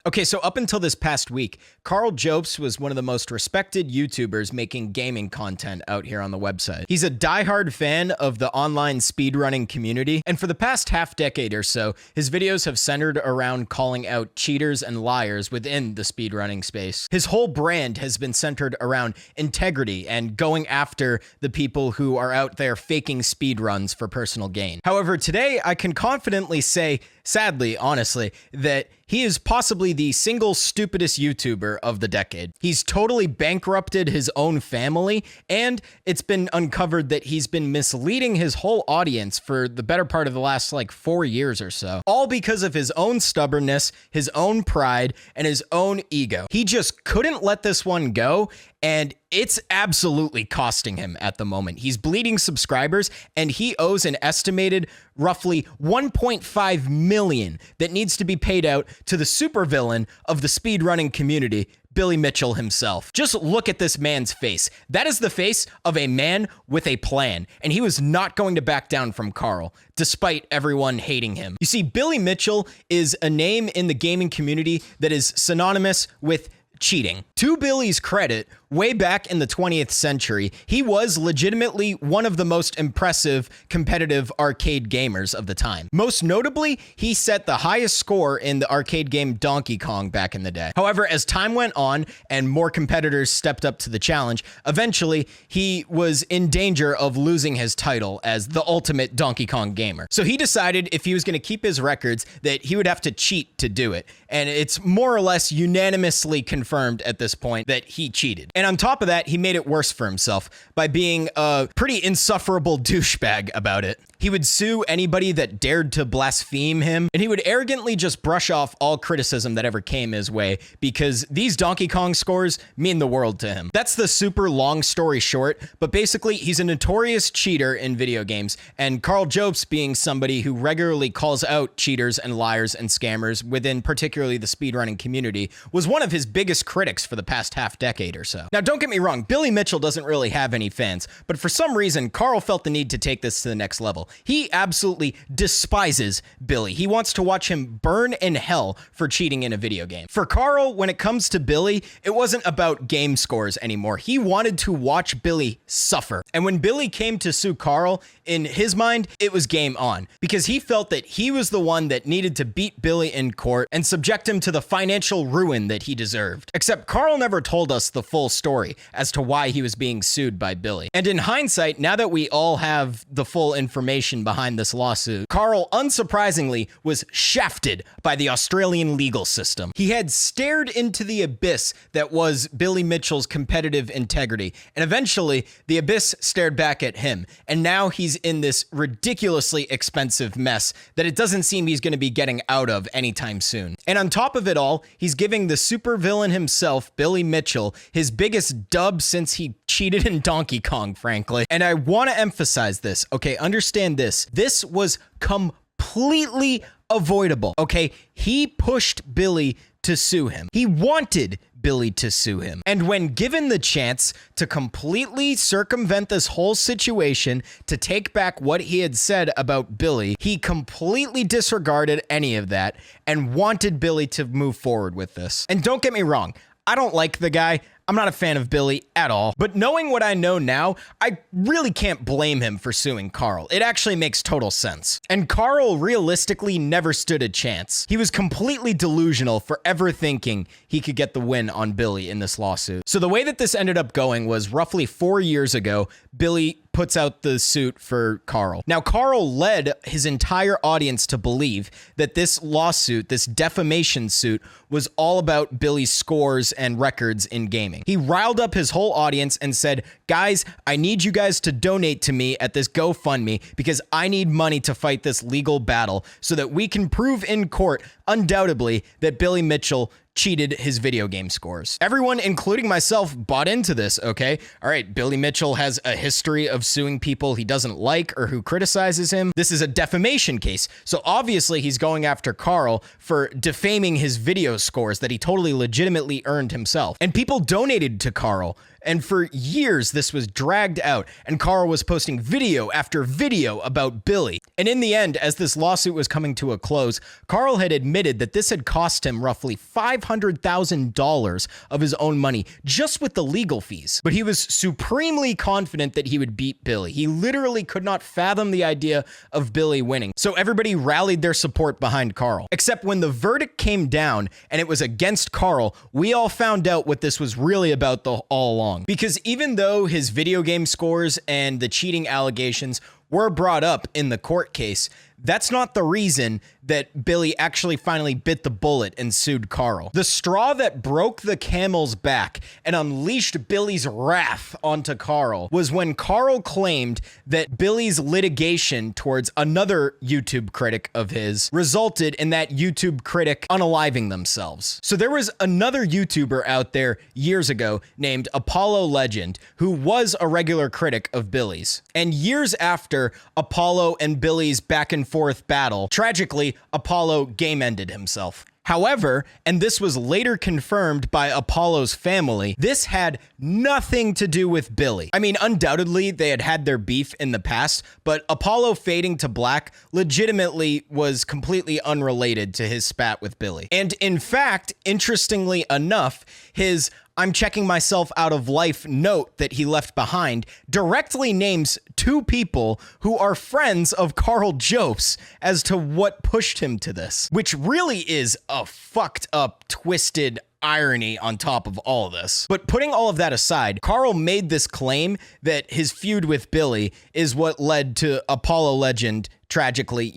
Okay, so up until this past week, Karl Jobst was one of the most respected YouTubers making gaming content out here on the website. He's a diehard fan of the online speedrunning community, and for the past half decade or so, his videos have centered around calling out cheaters and liars within the speedrunning space. His whole brand has been centered around integrity and going after the people who are out there faking speedruns for personal gain. However, today I can confidently say, sadly, honestly, that he is possibly the single stupidest YouTuber of the decade. He's totally bankrupted his own family, and it's been uncovered that he's been misleading his whole audience for the better part of the last 4 years or so. All because of his own stubbornness, his own pride, and his own ego. He just couldn't let this one go, and it's absolutely costing him at the moment. He's bleeding subscribers, and he owes an estimated roughly 1.5 million that needs to be paid out to the supervillain of the speedrunning community, Billy Mitchell himself. Just look at this man's face. That is the face of a man with a plan, and he was not going to back down from Karl, despite everyone hating him. You see, Billy Mitchell is a name in the gaming community that is synonymous with cheating. To Billy's credit, way back in the 20th century, he was legitimately one of the most impressive competitive arcade gamers of the time. Most notably, he set the highest score in the arcade game Donkey Kong back in the day. However, as time went on and more competitors stepped up to the challenge, eventually he was in danger of losing his title as the ultimate Donkey Kong gamer. So he decided if he was going to keep his records that he would have to cheat to do it. And it's more or less unanimously confirmed at this point that he cheated. And on top of that, he made it worse for himself by being a pretty insufferable douchebag about it. He would sue anybody that dared to blaspheme him, and he would arrogantly just brush off all criticism that ever came his way because these Donkey Kong scores mean the world to him. That's the super long story short, but basically he's a notorious cheater in video games, and Karl Jobst, being somebody who regularly calls out cheaters and liars and scammers within particularly the speedrunning community, was one of his biggest critics for the past half decade or so. Now, don't get me wrong, Billy Mitchell doesn't really have any fans, but for some reason, Karl felt the need to take this to the next level. He absolutely despises Billy. He wants to watch him burn in hell for cheating in a video game. For Karl, when it comes to Billy, it wasn't about game scores anymore. He wanted to watch Billy suffer. And when Billy came to sue Karl, in his mind, it was game on, because he felt that he was the one that needed to beat Billy in court and subject him to the financial ruin that he deserved. Except Karl never told us the full story as to why he was being sued by Billy. And in hindsight, now that we all have the full information behind this lawsuit, Karl, unsurprisingly, was shafted by the Australian legal system. He had stared into the abyss that was Billy Mitchell's competitive integrity, and eventually the abyss stared back at him, and now he's in this ridiculously expensive mess that it doesn't seem he's going to be getting out of anytime soon. And on top of it all, he's giving the supervillain himself, Billy Mitchell, his biggest dub since he cheated in Donkey Kong, frankly. And I want to emphasize this, okay? Understand this. This was completely avoidable, okay? He pushed Billy to sue him. He wanted Billy to sue him. And when given the chance to completely circumvent this whole situation, to take back what he had said about Billy, he completely disregarded any of that and wanted Billy to move forward with this. And don't get me wrong, I don't like the guy. I'm not a fan of Billy at all, but knowing what I know now, I really can't blame him for suing Karl. It actually makes total sense. And Karl realistically never stood a chance. He was completely delusional for ever thinking he could get the win on Billy in this lawsuit. So the way that this ended up going was roughly 4 years ago, Billy puts out the suit for Karl. Now, Karl led his entire audience to believe that this lawsuit, this defamation suit, was all about Billy's scores and records in gaming. He riled up his whole audience and said, guys, I need you guys to donate to me at this GoFundMe because I need money to fight this legal battle so that we can prove in court, undoubtedly, that Billy Mitchell cheated his video game scores. Everyone, including myself, bought into this, okay? All right, Billy Mitchell has a history of suing people he doesn't like or who criticizes him. This is a defamation case, so obviously he's going after Karl for defaming his video scores that he totally legitimately earned himself. And people donated to Karl, And for years, this was dragged out, and Karl was posting video after video about Billy. And in the end, as this lawsuit was coming to a close, Karl had admitted that this had cost him roughly $500,000 of his own money just with the legal fees. But he was supremely confident that he would beat Billy. He literally could not fathom the idea of Billy winning. So everybody rallied their support behind Karl. Except when the verdict came down and it was against Karl, we all found out what this was really about all along. Because even though his video game scores and the cheating allegations were brought up in the court case, that's not the reason that Billy actually finally bit the bullet and sued Karl. The straw that broke the camel's back and unleashed Billy's wrath onto Karl was when Karl claimed that Billy's litigation towards another YouTube critic of his resulted in that YouTube critic unaliving themselves. So there was another YouTuber out there years ago named Apollo Legend who was a regular critic of Billy's. And years after Apollo and Billy's back and forth battle, tragically, Apollo game ended himself. However, and this was later confirmed by Apollo's family, this had nothing to do with Billy. I mean, undoubtedly, they had had their beef in the past, but Apollo fading to black legitimately was completely unrelated to his spat with Billy. And in fact, interestingly enough, his "I'm checking myself out of life" note that he left behind directly names two people who are friends of Karl Jobst as to what pushed him to this, which really is a fucked up, twisted irony on top of all of this. But putting all of that aside, Karl made this claim that his feud with Billy is what led to Apollo Legend tragically,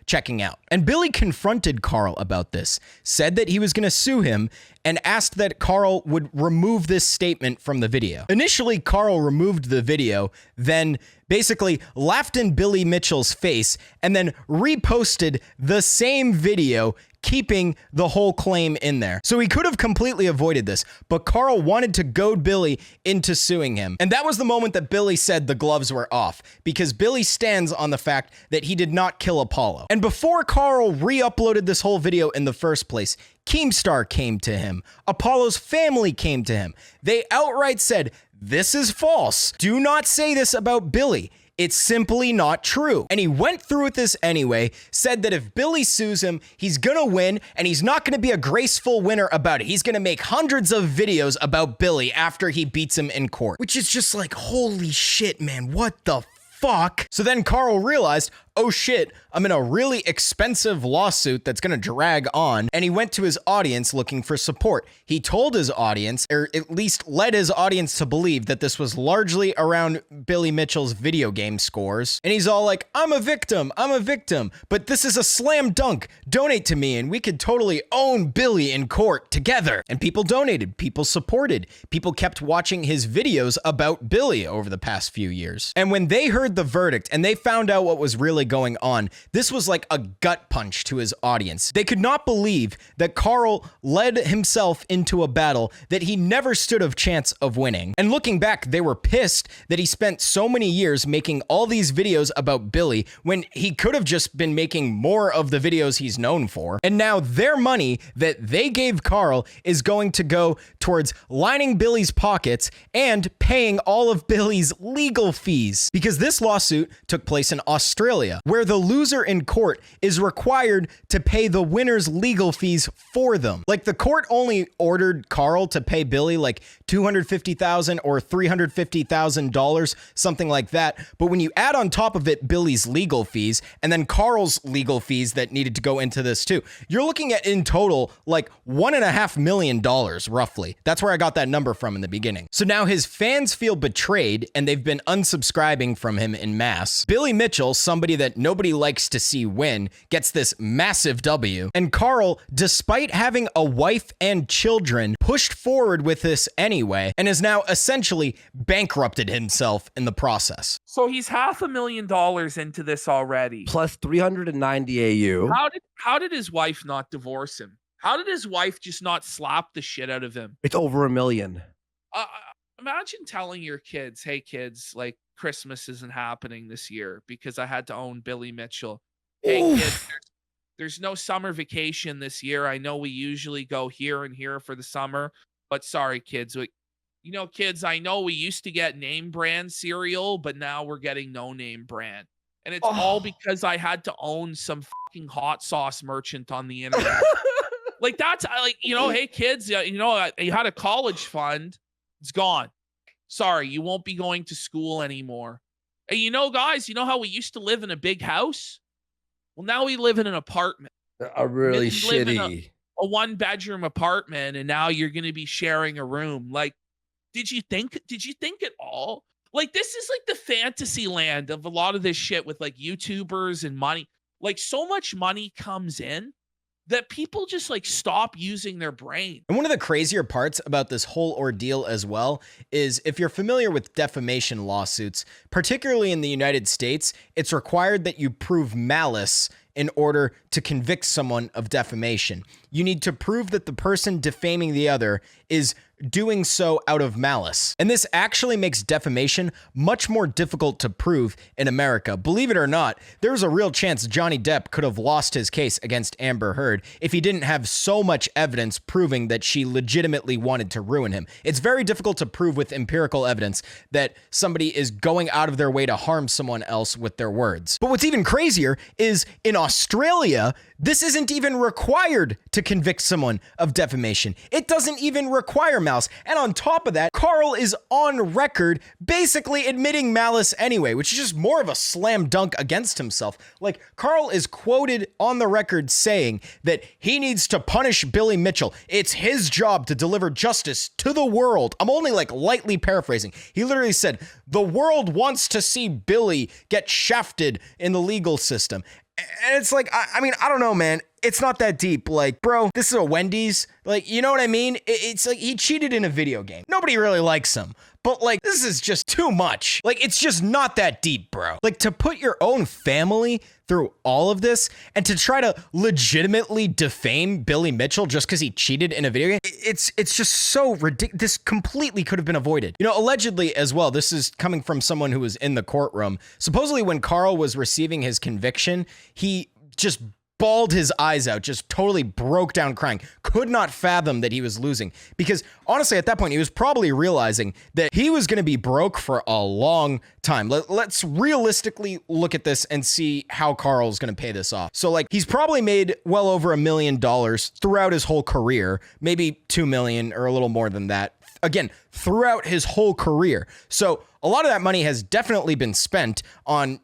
checking out. And Billy confronted Karl about this, said that he was going to sue him, and asked that Karl would remove this statement from the video. Initially, Karl removed the video, then basically laughed in Billy Mitchell's face, and then reposted the same video, keeping the whole claim in there. So he could have completely avoided this, but Karl wanted to goad Billy into suing him. And that was the moment that Billy said the gloves were off, because Billy stands on the fact that he did not kill Apollo. And before Karl re-uploaded this whole video in the first place, Keemstar came to him. Apollo's family came to him. They outright said, "This is false. Do not say this about Billy. It's simply not true." And he went through with this anyway, said that if Billy sues him, he's gonna win, and he's not gonna be a graceful winner about it. He's gonna make hundreds of videos about Billy after he beats him in court. Which is just like, holy shit, man, what the fuck? So then Karl realized, oh shit, I'm in a really expensive lawsuit that's gonna drag on, and he went to his audience looking for support. He told his audience, or at least led his audience to believe, that this was largely around Billy Mitchell's video game scores. And he's all like, I'm a victim, but this is a slam dunk. Donate to me and we could totally own Billy in court together. And people donated, people supported, people kept watching his videos about Billy over the past few years. And when they heard the verdict and they found out what was really going on, this was like a gut punch to his audience. They could not believe that Karl led himself into a battle that he never stood a chance of winning. And looking back, they were pissed that he spent so many years making all these videos about Billy when he could have just been making more of the videos he's known for. And now their money that they gave Karl is going to go towards lining Billy's pockets and paying all of Billy's legal fees. Because this lawsuit took place in Australia, where the loser in court is required to pay the winner's legal fees for them. Like, the court only ordered Karl to pay Billy like $250,000 or $350,000, something like that. But when you add on top of it Billy's legal fees and then Karl's legal fees that needed to go into this too, you're looking at in total like $1.5 million roughly. That's where I got that number from in the beginning. So now his fans feel betrayed and they've been unsubscribing from him in mass. Billy Mitchell, somebody that nobody likes to see win, gets this massive W. And Karl, despite having a wife and children, pushed forward with this anyway and has now essentially bankrupted himself in the process. So he's $500,000 into this already. Plus 390 AU. How did his wife not divorce him? How did his wife just not slap the shit out of him? It's over $1 million. Imagine telling your kids, hey kids, like, Christmas isn't happening this year because I had to own Billy Mitchell. Hey kids, there's no summer vacation this year. I know we usually go here and here for the summer, but sorry kids, You know, kids, I know we used to get name brand cereal, but now we're getting no name brand. And it's all Oh. because I had to own some fucking hot sauce merchant on the internet. Like that's like, you know, hey kids, you know, you had a college fund, it's gone. Sorry, you won't be going to school anymore. And you know, guys, you know how we used to live in a big house? Well, now we live in an apartment. A really You live in shitty. a one bedroom apartment, and now you're going to be sharing a room. Like, did you think at all? Like, this is like the fantasy land of a lot of this shit with like YouTubers and money. Like, so much money comes in that people just like stop using their brain. And one of the crazier parts about this whole ordeal as well is if you're familiar with defamation lawsuits, particularly in the United States, it's required that you prove malice in order to convict someone of defamation. You need to prove that the person defaming the other is doing so out of malice. And this actually makes defamation much more difficult to prove in America. Believe it or not, there's a real chance Johnny Depp could have lost his case against Amber Heard if he didn't have so much evidence proving that she legitimately wanted to ruin him. It's very difficult to prove with empirical evidence that somebody is going out of their way to harm someone else with their words. But what's even crazier is in Australia, this isn't even required to convict someone of defamation. It doesn't even require malice. And on top of that, Karl is on record basically admitting malice anyway, which is just more of a slam dunk against himself. Like, Karl is quoted on the record saying that he needs to punish Billy Mitchell. It's his job to deliver justice to the world. I'm only like lightly paraphrasing. He literally said, the world wants to see Billy get shafted in the legal system. And it's like, I mean, I don't know, man. It's not that deep. Like, bro, this is a Wendy's. Like, you know what I mean? It's like he cheated in a video game. Nobody really likes him. But like, this is just too much. Like, it's just not that deep, bro. Like, to put your own family through all of this and to try to legitimately defame Billy Mitchell just because he cheated in a video game, it's just so ridiculous. This completely could have been avoided. You know, allegedly as well, this is coming from someone who was in the courtroom. Supposedly when Karl was receiving his conviction, he just bawled his eyes out, just totally broke down crying, could not fathom that he was losing. Because honestly, at that point, he was probably realizing that he was going to be broke for a long time. Let's realistically look at this and see how Karl's going to pay this off. So like, he's probably made well over $1 million throughout his whole career, maybe 2 million or a little more than that. Again, throughout his whole career. So a lot of that money has definitely been spent on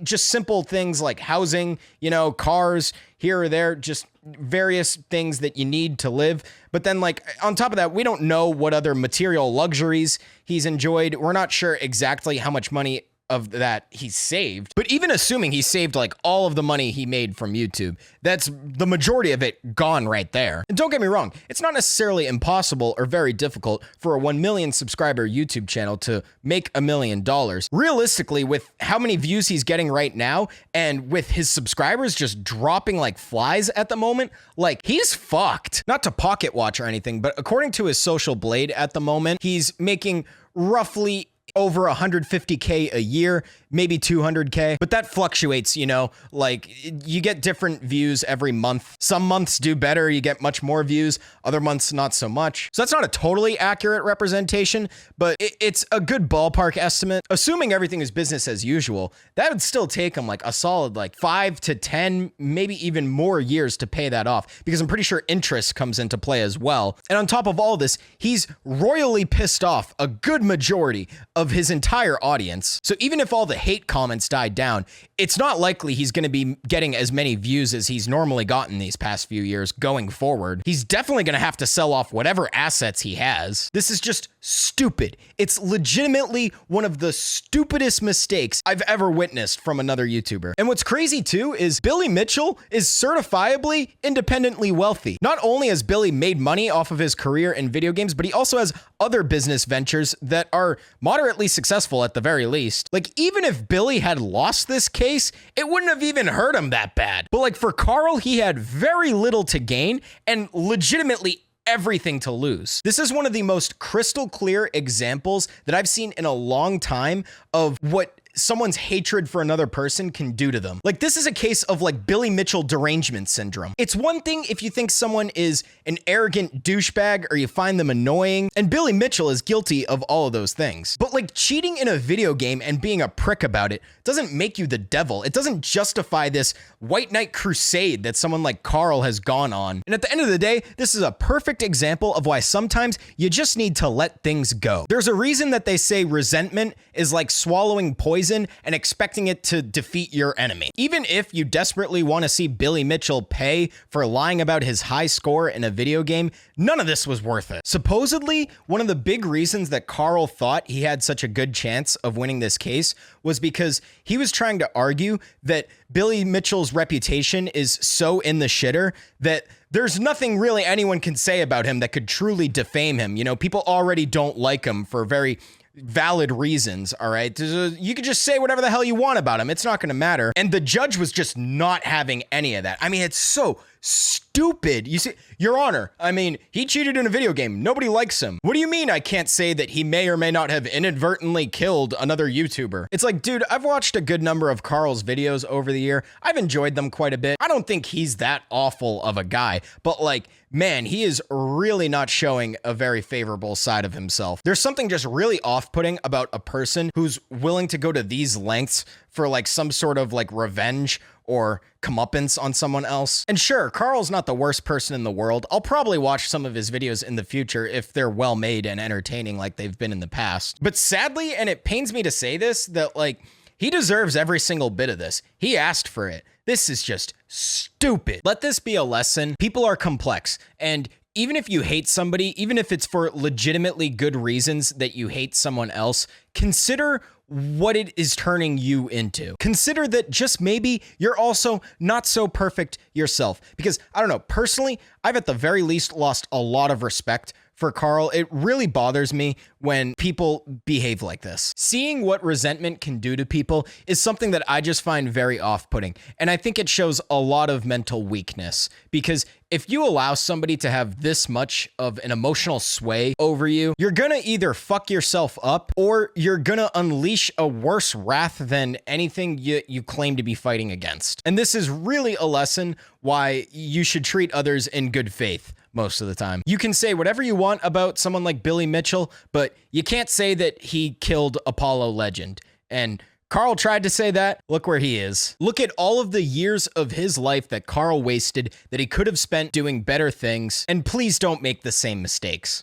just simple things like housing, you know, cars here or there, just various things that you need to live. But then like on top of that, we don't know what other material luxuries he's enjoyed. We're not sure exactly how much money of that he saved. But even assuming he saved like all of the money he made from YouTube, that's the majority of it gone right there. And don't get me wrong, it's not necessarily impossible or very difficult for a 1 million subscriber YouTube channel to make $1 million. Realistically, with how many views he's getting right now and with his subscribers just dropping like flies at the moment, like he's fucked. Not to pocket watch or anything, but according to his Social Blade at the moment, he's making roughly over 150K a year, maybe 200K, but that fluctuates, you know, like you get different views every month. Some months do better, you get much more views, other months not so much. So that's not a totally accurate representation, but it's a good ballpark estimate. Assuming everything is business as usual, that would still take him like a solid like 5 to 10, maybe even more years to pay that off, because I'm pretty sure interest comes into play as well. And on top of all this, he's royally pissed off a good majority of his entire audience. So even if all the hate comments died down, it's not likely he's going to be getting as many views as he's normally gotten these past few years going forward. He's definitely going to have to sell off whatever assets he has. This is just stupid. It's legitimately one of the stupidest mistakes I've ever witnessed from another YouTuber. And what's crazy too is Billy Mitchell is certifiably independently wealthy. Not only has Billy made money off of his career in video games, but he also has other business ventures that are moderately successful at the very least. Like, even if Billy had lost this case, it wouldn't have even hurt him that bad. But like for Karl, he had very little to gain and legitimately everything to lose. This is one of the most crystal clear examples that I've seen in a long time of what someone's hatred for another person can do to them. Like, this is a case of like Billy Mitchell derangement syndrome. It's one thing if you think someone is an arrogant douchebag or you find them annoying, and Billy Mitchell is guilty of all of those things. But like cheating in a video game and being a prick about it doesn't make you the devil. It doesn't justify this white knight crusade that someone like Karl has gone on. And at the end of the day, this is a perfect example of why sometimes you just need to let things go. There's a reason that they say resentment is like swallowing poison and expecting it to defeat your enemy. Even if you desperately want to see Billy Mitchell pay for lying about his high score in a video game, none of this was worth it. Supposedly, one of the big reasons that Karl thought he had such a good chance of winning this case was because he was trying to argue that Billy Mitchell's reputation is so in the shitter that there's nothing really anyone can say about him that could truly defame him. You know, people already don't like him for very valid reasons, all right? You could just say whatever the hell you want about him. It's not going to matter. And the judge was just not having any of that. I mean, it's so stupid. You see, Your Honor, I mean, he cheated in a video game. Nobody likes him. What do you mean I can't say that he may or may not have inadvertently killed another YouTuber? It's like, dude, I've watched a good number of Karl's videos over the year. I've enjoyed them quite a bit. I don't think he's that awful of a guy, but like, man, he is really not showing a very favorable side of himself. There's something just really off-putting about a person who's willing to go to these lengths for like some sort of like revenge or comeuppance on someone else. And sure, Karl's not the worst person in the world. I'll probably watch some of his videos in the future if they're well made and entertaining like they've been in the past. But sadly, and it pains me to say this, that like he deserves every single bit of this. He asked for it. This is just stupid. Let this be a lesson. People are complex, and even if you hate somebody, even if it's for legitimately good reasons that you hate someone else, consider what it is turning you into. Consider that just maybe you're also not so perfect yourself. Because I don't know, personally, I've at the very least lost a lot of respect for Karl. It really bothers me when people behave like this. Seeing what resentment can do to people is something that I just find very off-putting. And I think it shows a lot of mental weakness, because if you allow somebody to have this much of an emotional sway over you, you're gonna either fuck yourself up or you're gonna unleash a worse wrath than anything you claim to be fighting against. And this is really a lesson why you should treat others in good faith most of the time. You can say whatever you want about someone like Billy Mitchell, but you can't say that he killed Apollo Legend. And Karl tried to say that. Look where he is. Look at all of the years of his life that Karl wasted that he could have spent doing better things. And please don't make the same mistakes.